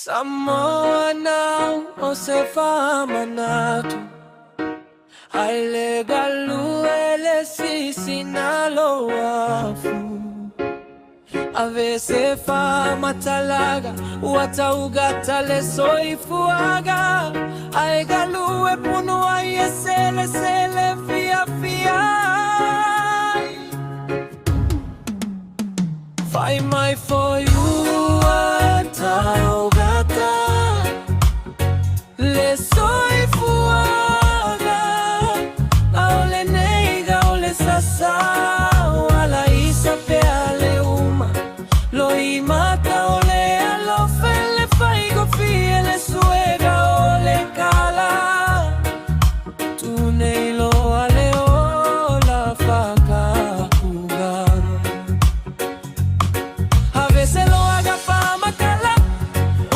Samoa nao o se whamanatu Ai le galu e le sisi na loafu Ave se whamatalaga Ua taugata le soifuaga Ai galu e punu ai e sele fia fia Fai mai for you a taugata Le soifuaga Au le neiga o le sasa Wala isa pe ale uma Lo imata o le alofe Le faigo fie le suega o le kala Tu nei lo ale o la faka kuga A veces lo haga pa makala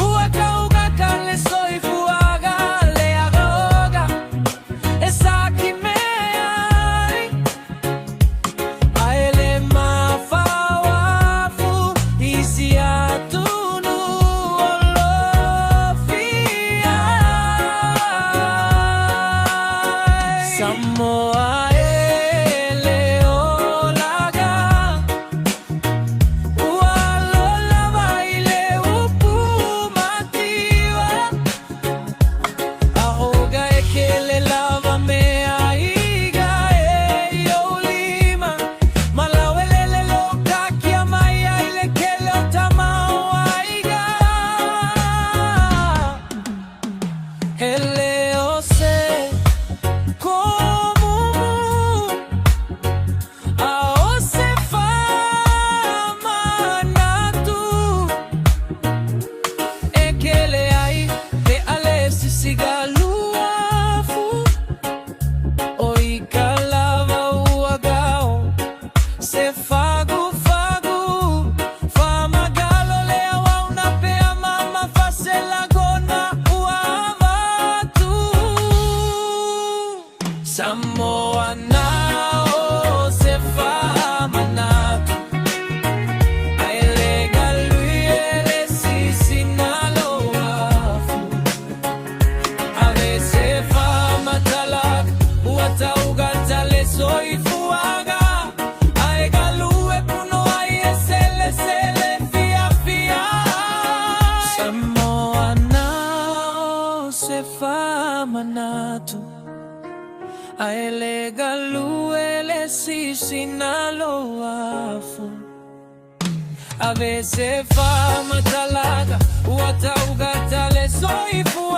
Ua kauga ka le soifuaga Le agoga Esa kimeai Aele mafawafu Isi atunu olofia Samoa ele olaga Ualola baile upumativa Ahoga e que le lava me aiga e yolima Malawelele loka kia mai aile que le otamau aiga Ele ose como a ose famanatu E que le ai de ale sisigaluafu Oi kalava uagao Se fagu Famagalo le awau na pea mama Fase lagona uavatu Samoa nao se famanatu Aele galui ele sisi na loafu Ave se famatalaga Ua taugata le soifuaga Ai galu e puno ai e sele fia fia Samoa nao se famanatu Aele galu ele sisi na loafu A veces famatalaga Ua taugata le soifuaga